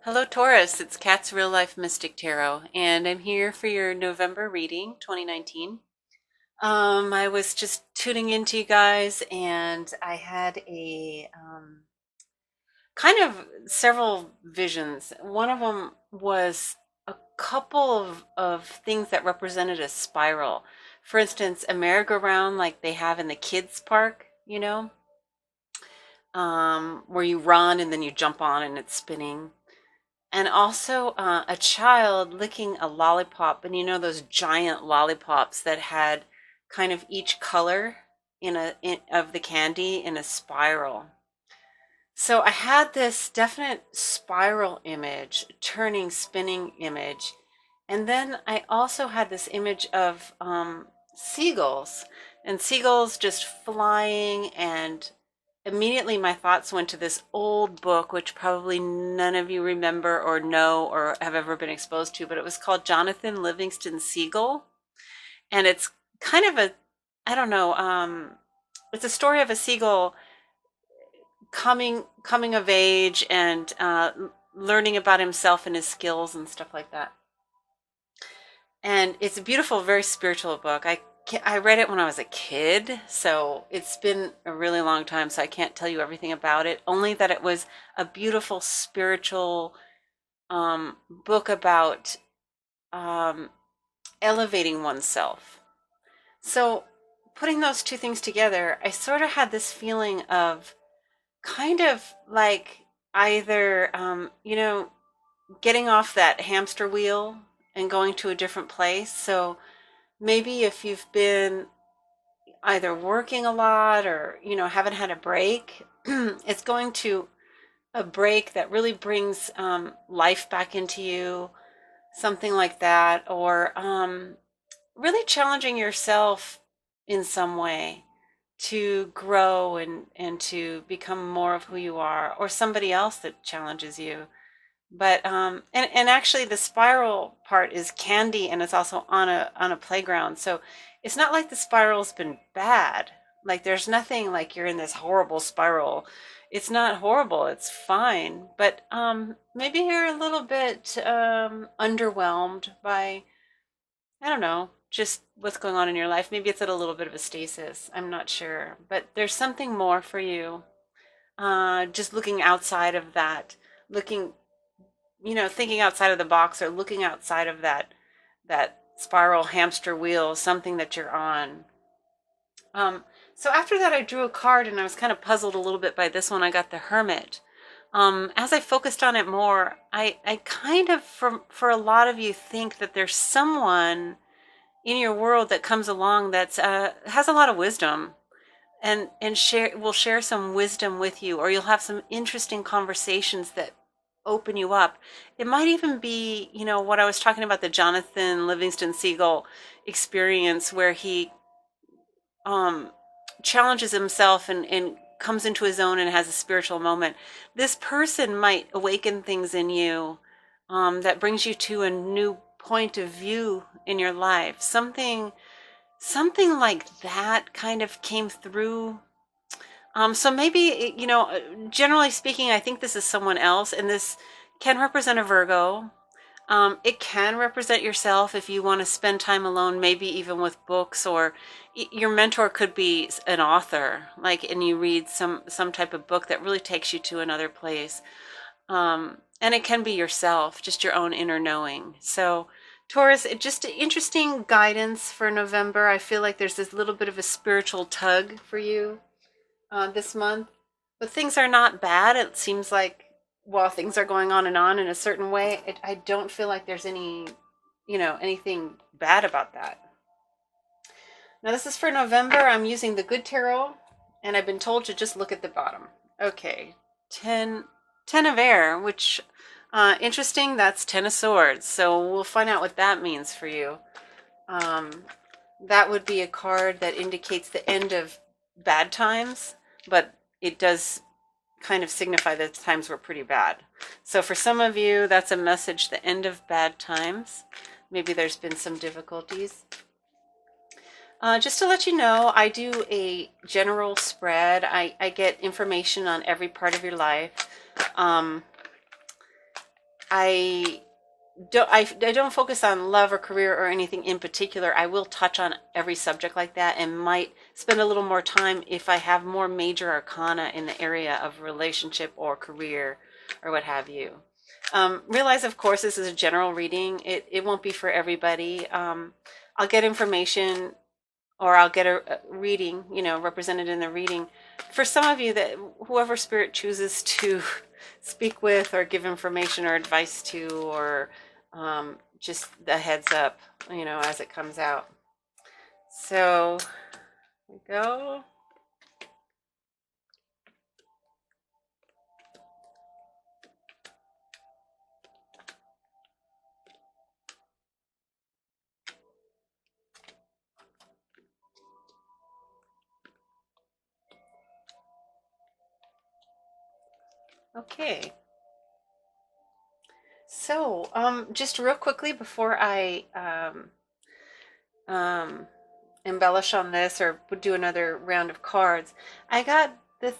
Hello, Taurus. It's Kat's Real Life Mystic Tarot, and I'm here for your November reading 2019. I was just tuning into you guys, and I had a kind of several visions. One of them was a couple of things that represented a spiral. For instance, a merry-go-round like they have in the kids' park, where you run and then you jump on and it's spinning. And also a child licking a lollipop, and those giant lollipops that had kind of each color of the candy in a spiral. So I had this definite spiral image, turning, spinning image. And then I also had this image of seagulls, and seagulls just flying, and immediately my thoughts went to this old book, which probably none of you remember or know or have ever been exposed to, but it was called Jonathan Livingston Seagull. And it's kind of I don't know, it's a story of a seagull coming of age and learning about himself and his skills and stuff like that. And it's a beautiful, very spiritual book. I read it when I was a kid, so it's been a really long time, so I can't tell you everything about it, only that it was a beautiful spiritual book about elevating oneself. So putting those two things together, I sort of had this feeling of kind of like either, getting off that hamster wheel and going to a different place. So maybe if you've been either working a lot or haven't had a break, it's going to a break that really brings life back into you, something like that, or really challenging yourself in some way to grow and to become more of who you are, or somebody else that challenges you. But and actually the spiral part is candy, and it's also on a playground. So it's not like the spiral's been bad. Like there's nothing like you're in this horrible spiral. It's not horrible, it's fine. But maybe you're a little bit underwhelmed by, I don't know, just what's going on in your life. Maybe it's at a little bit of a stasis. I'm not sure. But there's something more for you. Just looking outside of that, looking, thinking outside of the box, or looking outside of that spiral hamster wheel, something that you're on. So after that, I drew a card, and I was kind of puzzled a little bit by this one. I got the Hermit. As I focused on it more, I kind of, for a lot of you, think that there's someone in your world that comes along that's has a lot of wisdom, and will share some wisdom with you, or you'll have some interesting conversations that open you up. It might even be, what I was talking about, the Jonathan Livingston Seagull experience, where he challenges himself and comes into his own and has a spiritual moment. This person might awaken things in you that brings you to a new point of view in your life. Something like that kind of came through. So maybe, generally speaking, I think this is someone else, and this can represent a Virgo. It can represent yourself if you want to spend time alone, maybe even with books, or your mentor could be an author, and you read some type of book that really takes you to another place. And it can be yourself, just your own inner knowing. So Taurus, just interesting guidance for November. I feel like there's this little bit of a spiritual tug for you this month, but things are not bad. It seems like while things are going on and on in a certain way, I don't feel like there's anything bad about that. Now this is for November. I'm using the Good Tarot, and I've been told to just look at the bottom. Okay, 10 of air, which interesting. That's 10 of swords. So we'll find out what that means for you. That would be a card that indicates the end of bad times, but it does kind of signify that times were pretty bad. So for some of you, that's a message, the end of bad times. Maybe there's been some difficulties. Just to let you know, I do a general spread. I get information on every part of your life. I I don't focus on love or career or anything in particular. I will touch on every subject like that and might spend a little more time if I have more major arcana in the area of relationship or career or what have you. Realize, of course, this is a general reading. It won't be for everybody. I'll get information or I'll get a reading, represented in the reading. For some of you, that whoever spirit chooses to speak with or give information or advice to, or just the heads up, as it comes out. So, here we go. Okay. So, just real quickly before I um, embellish on this or do another round of cards, I got the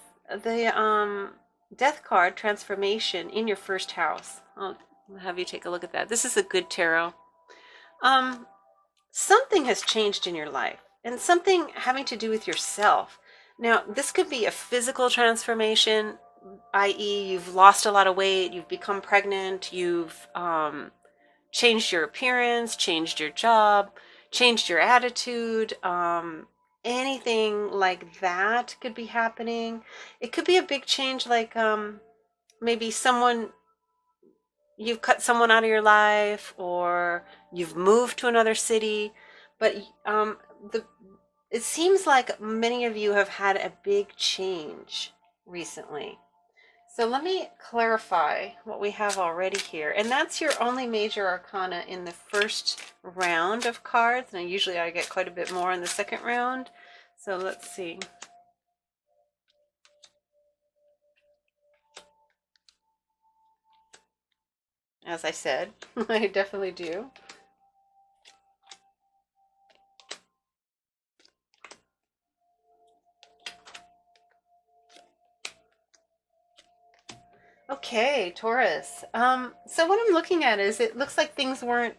death card transformation in your first house. I'll have you take a look at that. This is a good tarot. Um, Something has changed in your life, and something having to do with yourself. Now, this could be a physical transformation, i.e., you've lost a lot of weight, you've become pregnant, you've changed your appearance, changed your job, changed your attitude. Anything like that could be happening. It could be a big change, like maybe you've cut someone out of your life, or you've moved to another city. But the it seems like many of you have had a big change recently. So let me clarify what we have already here. And that's your only major arcana in the first round of cards. Now, usually I get quite a bit more in the second round. So let's see. As I said, I definitely do. Okay, Taurus. So what I'm looking at is it looks like things weren't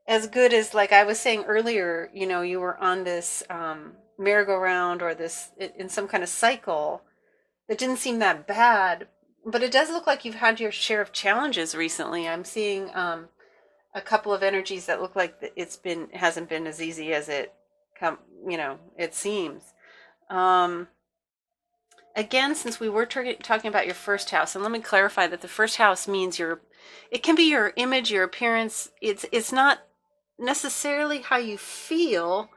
as good as, like I was saying earlier, you were on this merry-go-round, or this in some kind of cycle that didn't seem that bad, but it does look like you've had your share of challenges recently. I'm seeing a couple of energies that look like it hasn't been as easy as it seems. Um, Again, since we were talking about your first house, and let me clarify that the first house means it can be your image, your appearance. It's not necessarily how you feel.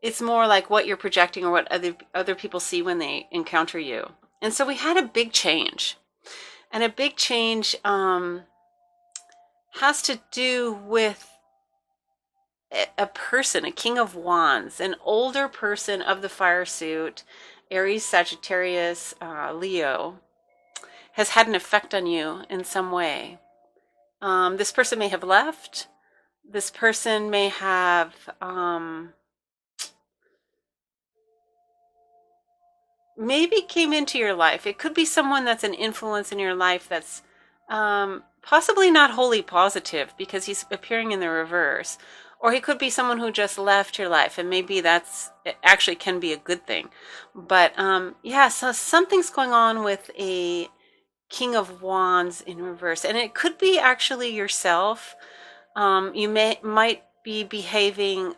It's more like what you're projecting, or what other people see when they encounter you. And so we had a big change, and a big change has to do with a person, a King of Wands, an older person of the fire suit, Aries, Sagittarius, Leo, has had an effect on you in some way. This person may have left. This person may have maybe came into your life. It could be someone that's an influence in your life that's possibly not wholly positive, because he's appearing in the reverse. Or he could be someone who just left your life, and maybe that's it actually can be a good thing. But yeah, so something's going on with a King of Wands in reverse, and it could be actually yourself. You might be behaving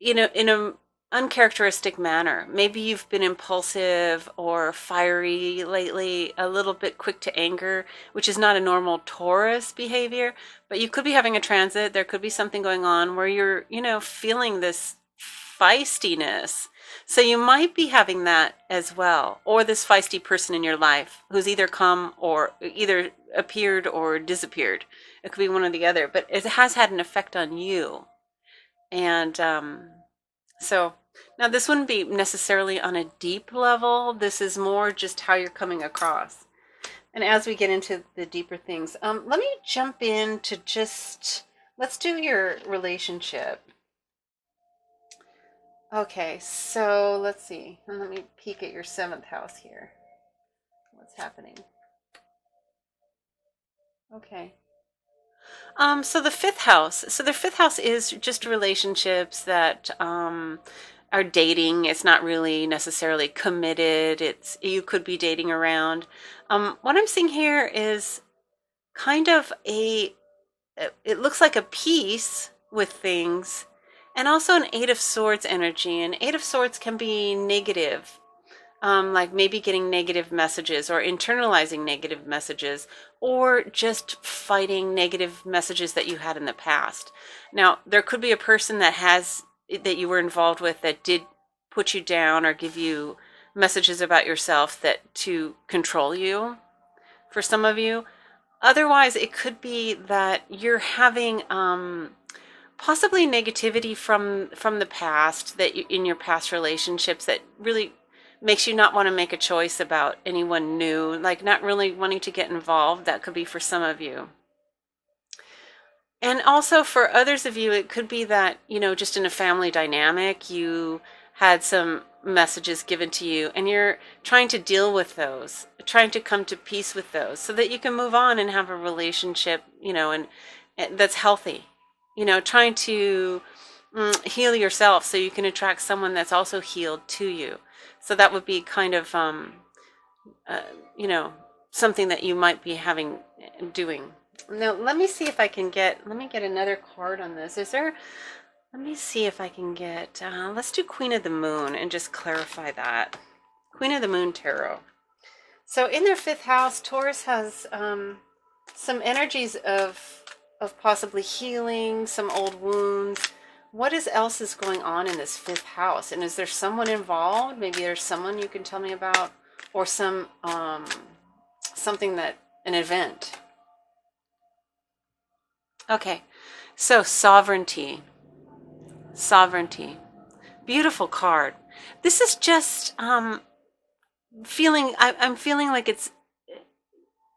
in a uncharacteristic manner. Maybe you've been impulsive or fiery lately, a little bit quick to anger, which is not a normal Taurus behavior. But you could be having a transit. There could be something going on where you're, feeling this feistiness. So you might be having that as well, or this feisty person in your life who's either appeared or disappeared. It could be one or the other, but it has had an effect on you. And so now this wouldn't be necessarily on a deep level. This is more just how you're coming across. And as we get into the deeper things, let me jump in to let's do your relationship. Okay, so let's see. And let me peek at your seventh house here. What's happening? Okay. So the fifth house. So the fifth house is just relationships that are dating. It's not really necessarily committed. It's you could be dating around. What I'm seeing here is kind of it looks like a peace with things, and also an Eight of Swords energy. And Eight of Swords can be negative, like maybe getting negative messages or internalizing negative messages, or just fighting negative messages that you had in the past. Now, there could be a person that you were involved with that did put you down or give you messages about yourself that to control you for some of you. Otherwise, it could be that you're having possibly negativity from the past that you, in your past relationships, that really makes you not want to make a choice about anyone new, like not really wanting to get involved. That could be for some of you. And also for others of you, it could be that, just in a family dynamic, you had some messages given to you and you're trying to deal with those, trying to come to peace with those so that you can move on and have a relationship, and that's healthy. Trying to heal yourself so you can attract someone that's also healed to you. So that would be kind of, uh, you know, something that you might be doing. Now, let me get another card on this. Let me see if I can get, let's do Queen of the Moon and just clarify that. Queen of the Moon Tarot. So in their fifth house, Taurus has some energies of possibly healing, some old wounds. What else is going on in this fifth house? And is there someone involved? Maybe there's someone you can tell me about, or something an event. Okay, so sovereignty. Sovereignty. Beautiful card. This is just I'm feeling like it's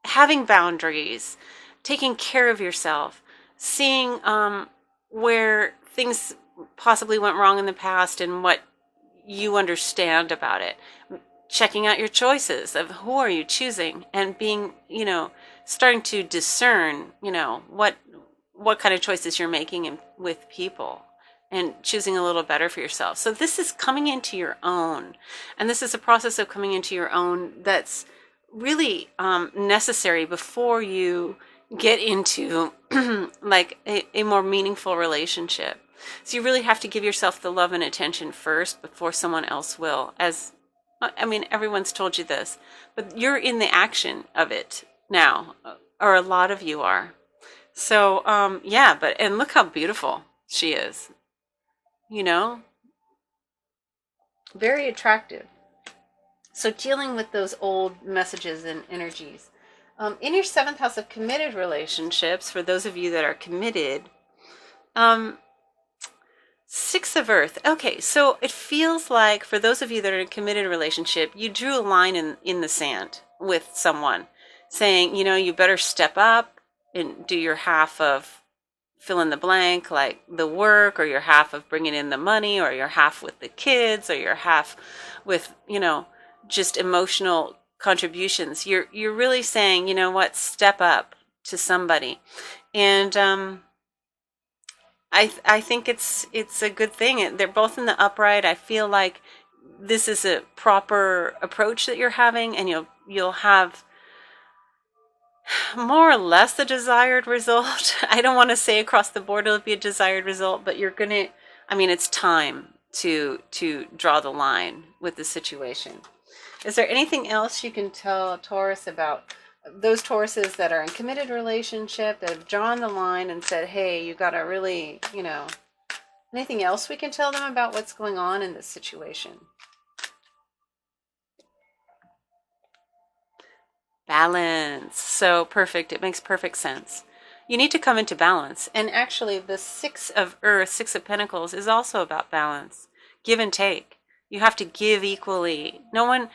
having boundaries, taking care of yourself, seeing where things possibly went wrong in the past and what you understand about it, checking out your choices of who are you choosing, and being, starting to discern, what kind of choices you're making with people, and choosing a little better for yourself. So this is coming into your own, and this is a process of coming into your own that's really necessary before you get into like a more meaningful relationship. So you really have to give yourself the love and attention first before someone else will. Everyone's told you this, but you're in the action of it now, or a lot of you are. So, and look how beautiful she is, very attractive. So dealing with those old messages and energies. In your seventh house of committed relationships, for those of you that are committed, Six of Earth. Okay, so it feels like for those of you that are in a committed relationship, you drew a line in the sand with someone saying, you better step up and do your half of fill in the blank, like the work, or your half of bringing in the money, or your half with the kids, or your half with, just emotional contributions. You're really saying, step up to somebody. And I think it's a good thing. They're both in the upright. I feel like this is a proper approach that you're having, and you'll have more or less the desired result. I don't want to say across the board it'll be a desired result, but it's time to draw the line with the situation. Is there anything else you can tell Taurus about those Tauruses that are in committed relationship, that have drawn the line and said, hey, you got to really, anything else we can tell them about what's going on in this situation? Balance. So perfect. It makes perfect sense. You need to come into balance. And actually, the Six of Earth, Six of Pentacles, is also about balance. Give and take. You have to give equally. No one,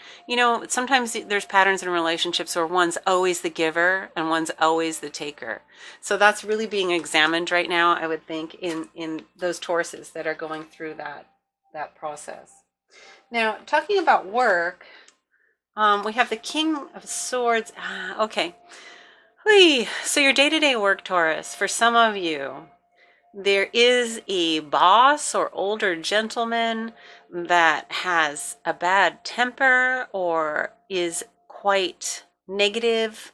sometimes there's patterns in relationships where one's always the giver and one's always the taker. So that's really being examined right now, I would think, in those Tauruses that are going through that process. Now, talking about work, we have the King of Swords. Okay. Hui. So your day-to-day work, Taurus, for some of you, there is a boss or older gentleman that has a bad temper or is quite negative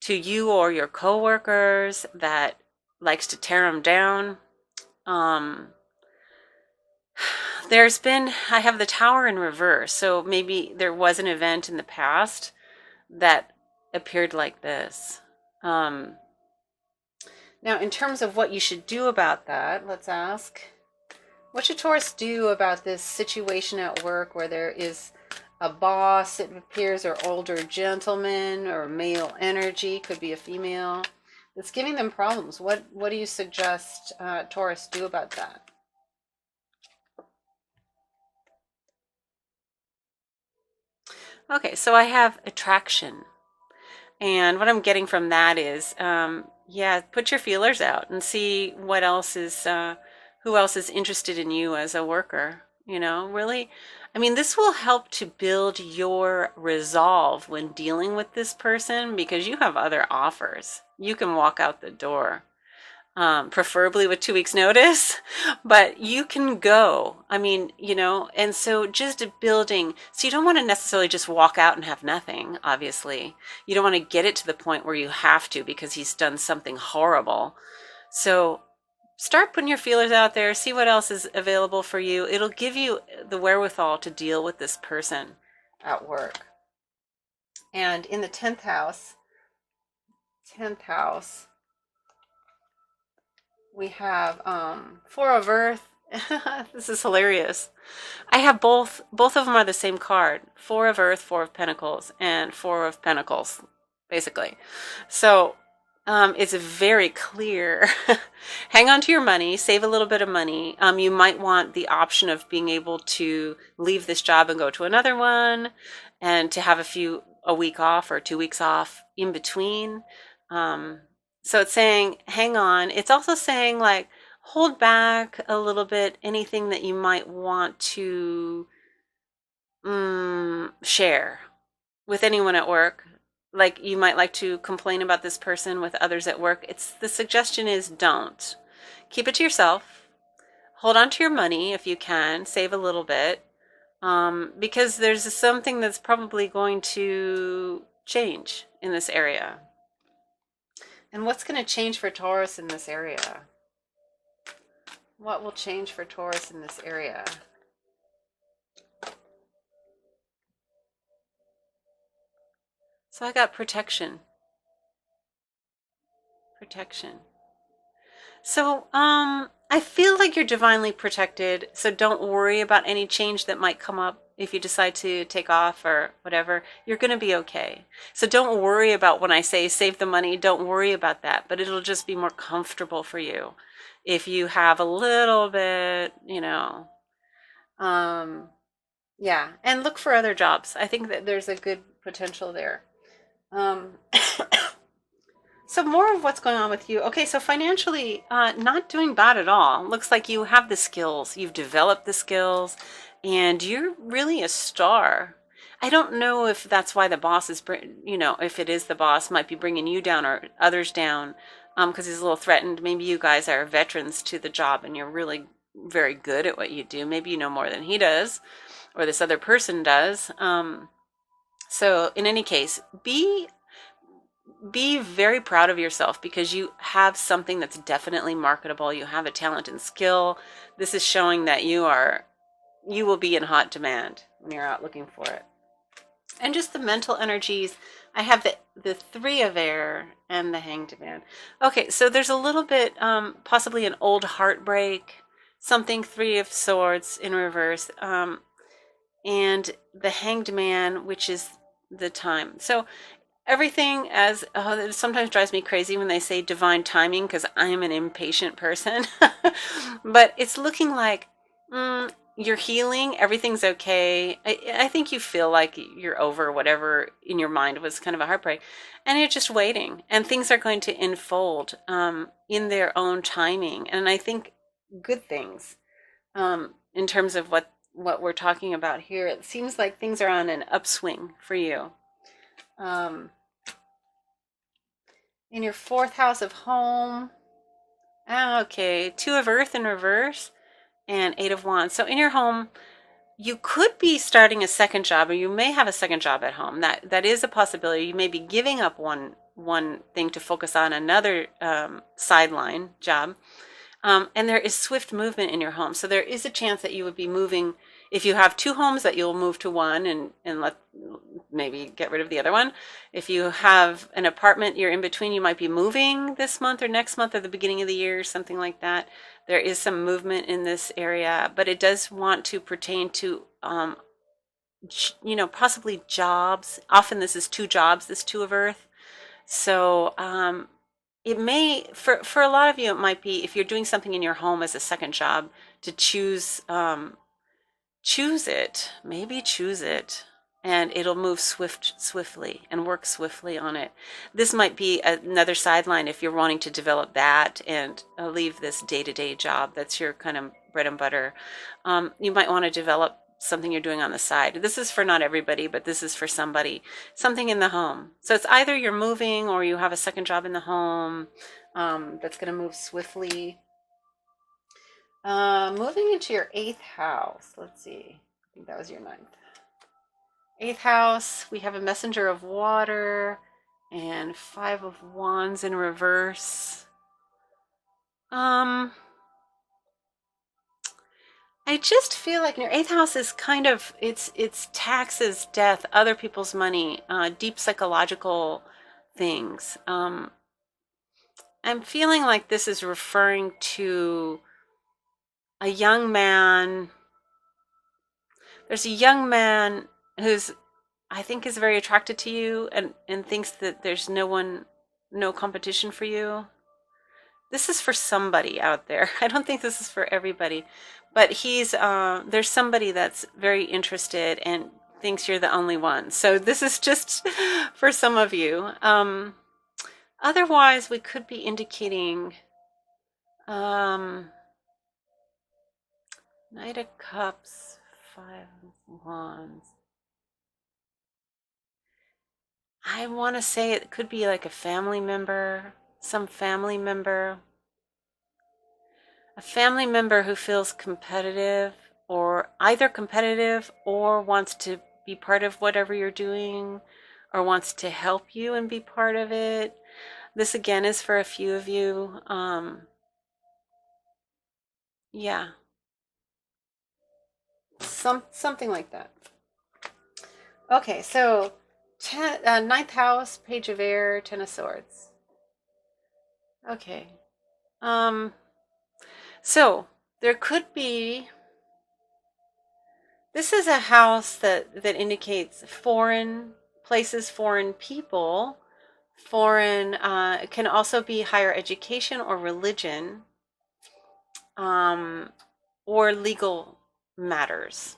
to you or your coworkers, that likes to tear them down. Um, I have the Tower in reverse, so maybe there was an event in the past that appeared like this. Um, Now, in terms of what you should do about that, let's ask, what should Taurus do about this situation at work where there is a boss, it appears, or older gentleman, or male energy, could be a female, that's giving them problems? What do you suggest Taurus do about that? Okay, so I have attraction. And what I'm getting from that is, yeah, put your feelers out and see what else is, who else is interested in you as a worker. Really, I mean, this will help to build your resolve when dealing with this person because you have other offers. You can walk out the door, preferably with 2 weeks notice, but you can go. I mean, and so just building, so you don't want to necessarily just walk out and have nothing, obviously. You don't want to get it to the point where you have to because he's done something horrible. So start putting your feelers out there, see what else is available for you. It'll give you the wherewithal to deal with this person at work. And in the 10th house, we have Four of Earth. This is hilarious. I have both of them are the same card. Four of Earth, Four of Pentacles, and Four of Pentacles, basically. So it's very clear. Hang on to your money, save a little bit of money. You might want the option of being able to leave this job and go to another one, and to have a week off or 2 weeks off in between. So it's saying, hang on. It's also saying, like, hold back a little bit anything that you might want to share with anyone at work. Like, you might like to complain about this person with others at work. The suggestion is don't. Keep it to yourself. Hold on to your money if you can. Save a little bit. Because there's something that's probably going to change in this area. And what's going to change for Taurus in this area? What will change for Taurus in this area? So I got protection. Protection. So, I feel like you're divinely protected, so don't worry about any change that might come up if you decide to take off or whatever. You're going to be okay. So don't worry about when I say save the money, don't worry about that, but it'll just be more comfortable for you if you have a little bit, yeah, and look for other jobs. I think that there's a good potential there. So more of what's going on with you. Okay, so financially, not doing bad at all. Looks like you have the skills. You've developed the skills, and you're really a star. I don't know if that's why the boss is, if it is the boss, might be bringing you down or others down, because he's a little threatened. Maybe you guys are veterans to the job, and you're really very good at what you do. Maybe you know more than he does, or this other person does. So in any case, be very proud of yourself because you have something that's definitely marketable. You have a talent and skill. This is showing that you will be in hot demand when you're out looking for it. And just the mental energies. I have the Three of Air and the Hanged Man. Okay, so there's a little bit, possibly an old heartbreak, something Three of Swords in reverse, and the Hanged Man, which is the time. So everything it sometimes drives me crazy when they say divine timing because I'm an impatient person. But it's looking like you're healing, everything's okay. I think you feel like you're over whatever in your mind was kind of a heartbreak, and you're just waiting, and things are going to unfold in their own timing, and I think good things, in terms of what we're talking about here. It seems like things are on an upswing for you. In your fourth house of home. Okay, Two of Earth in reverse and Eight of Wands. So in your home, you could be starting a second job, or you may have a second job at home. That is a possibility. You may be giving up one thing to focus on another sideline job. And there is swift movement in your home. So there is a chance that you would be moving. If you have two homes, that you'll move to one and let maybe get rid of the other one. If you have an apartment you're in between, you might be moving this month or next month or the beginning of the year, something like that. There is some movement in this area, but it does want to pertain to, possibly jobs. Often this is two jobs, this Two of Earth. So it may, for a lot of you, it might be, if you're doing something in your home as a second job, to choose it, maybe choose it, and it'll move swiftly and work swiftly on it. This might be another sideline if you're wanting to develop that and leave this day-to-day job that's your kind of bread and butter. You might want to develop something you're doing on the side. This is for not everybody, but this is for somebody. Something in the home. So it's either you're moving or you have a second job in the home that's going to move swiftly. Moving into your eighth house. Let's see. I think that was your ninth. Eighth house, we have a Messenger of Water and Five of Wands in reverse. I just feel like your eighth house is kind of, it's taxes, death, other people's money, deep psychological things. I'm feeling like this is referring to a young man. There's a young man who's, I think, is very attracted to you and thinks that there's no competition for you. This is for somebody out there. I don't think this is for everybody, but there's somebody that's very interested and thinks you're the only one. So this is just for some of you. Otherwise, we could be indicating Knight of Cups, Five of Wands. I want to say it could be like a family member, some family member. A family member who feels competitive, or either competitive or wants to be part of whatever you're doing, or wants to help you and be part of it. This again is for a few of you. Yeah. Something like that. Okay, so ninth house, Page of Air, Ten of Swords. Okay. So there could be, this is a house that indicates foreign places, foreign people, foreign, it can also be higher education or religion, or legal matters.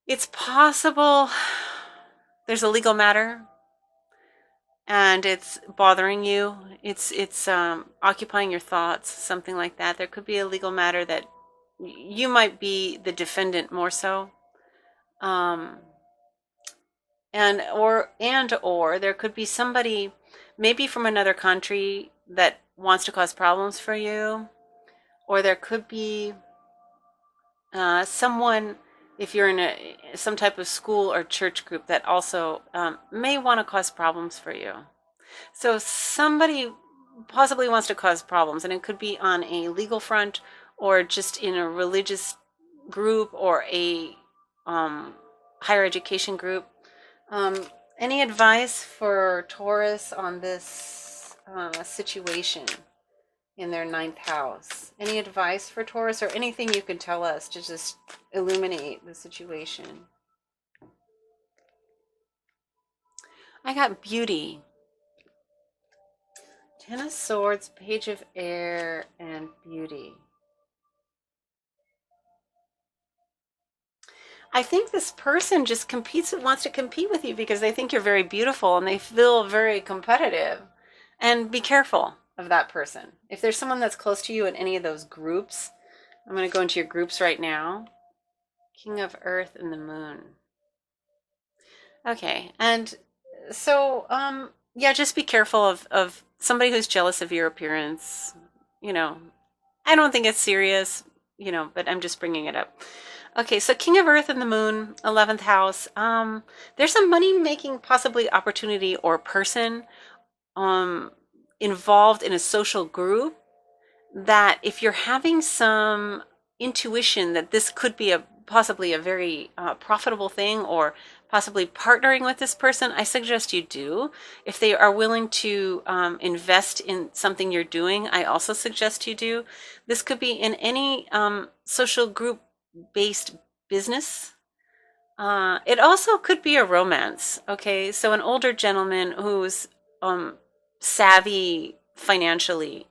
It's possible there's a legal matter and it's bothering you. It's occupying your thoughts, something like that. There could be a legal matter that you might be the defendant more so. Or there could be somebody maybe from another country that wants to cause problems for you, or there could be someone, if you're in some type of school or church group, that also may want to cause problems for you. So somebody possibly wants to cause problems, and it could be on a legal front or just in a religious group or a higher education group. Any advice for Taurus on this situation in their ninth house? Any advice for Taurus, or anything you can tell us to just illuminate the situation? I got Beauty. Ten of Swords, Page of Air, and Beauty. I think this person just wants to compete with you because they think you're very beautiful and they feel very competitive. And be careful of that person. If there's someone that's close to you in any of those groups, I'm going to go into your groups right now. King of Earth and the Moon. Okay, and so yeah, just be careful of somebody who's jealous of your appearance. You know, I don't think it's serious, but I'm just bringing it up. Okay, so King of Earth and the Moon, 11th house. There's a money making possibly opportunity or person um, involved in a social group that if you're having some intuition that this could be a possibly a very profitable thing or possibly partnering with this person, I suggest you do. If they are willing to invest in something you're doing, I also suggest you do. This could be in any social group based business. It also could be a romance. Okay, so an older gentleman who's um, savvy financially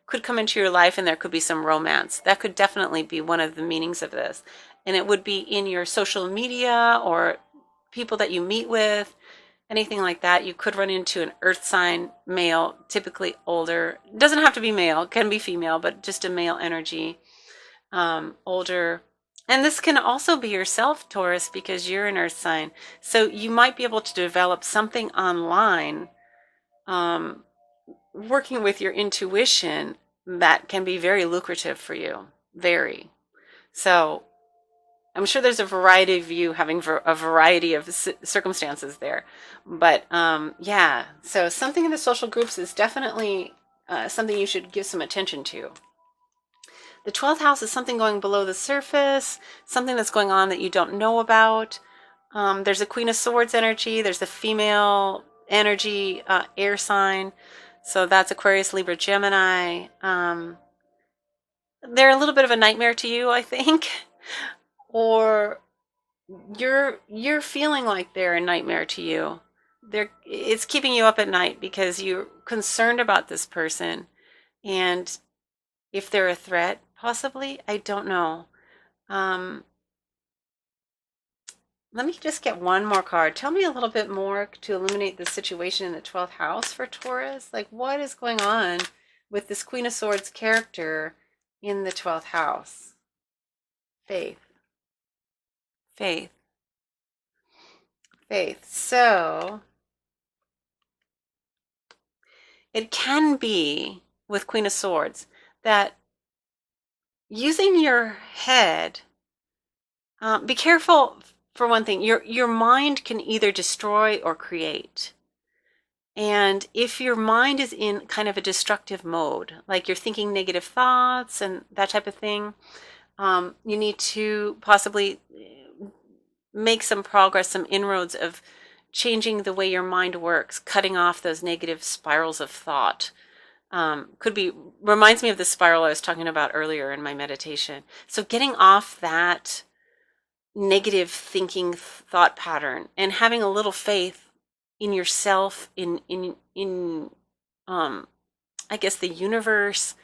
could come into your life, and there could be some romance. That could definitely be one of the meanings of this, and it would be in your social media or people that you meet with, anything like that. You could run into an earth sign male, typically older. It doesn't have to be male; it can be female, but just a male energy, older. And this can also be yourself, Taurus, because you're an earth sign. So you might be able to develop something online, um, working with your intuition that can be very lucrative for you. Very. So I'm sure there's a variety of you having a variety of circumstances there. But yeah, so something in the social groups is definitely something you should give some attention to. The 12th house is something going below the surface, something that's going on that you don't know about. There's a Queen of Swords energy. There's a female energy, air sign. So that's Aquarius, Libra, Gemini. They're a little bit of a nightmare to you, I think. Or you're feeling like they're a nightmare to you. It's keeping you up at night because you're concerned about this person. And if they're a threat, possibly, I don't know. Um, Let me just get one more card. Tell me a little bit more to illuminate the situation in the 12th house for Taurus. Like, what is going on with this Queen of Swords character in the 12th house? Faith. Faith. Faith. So, it can be with Queen of Swords that using your head, be careful for one thing. Your mind can either destroy or create. And if your mind is in kind of a destructive mode, like you're thinking negative thoughts and that type of thing, you need to possibly make some progress, some inroads of changing the way your mind works, cutting off those negative spirals of thought. Reminds me of the spiral I was talking about earlier in my meditation. So getting off that negative thinking thought pattern and having a little faith in yourself, in I guess the universe.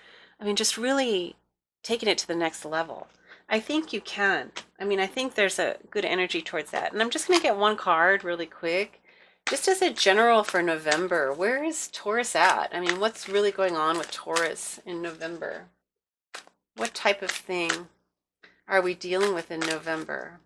I mean, just really taking it to the next level. I think you can. I mean, I think there's a good energy towards that. And I'm just going to get one card really quick. Just as a general for November, where is Taurus at? I mean, what's really going on with Taurus in November? What type of thing are we dealing with in November?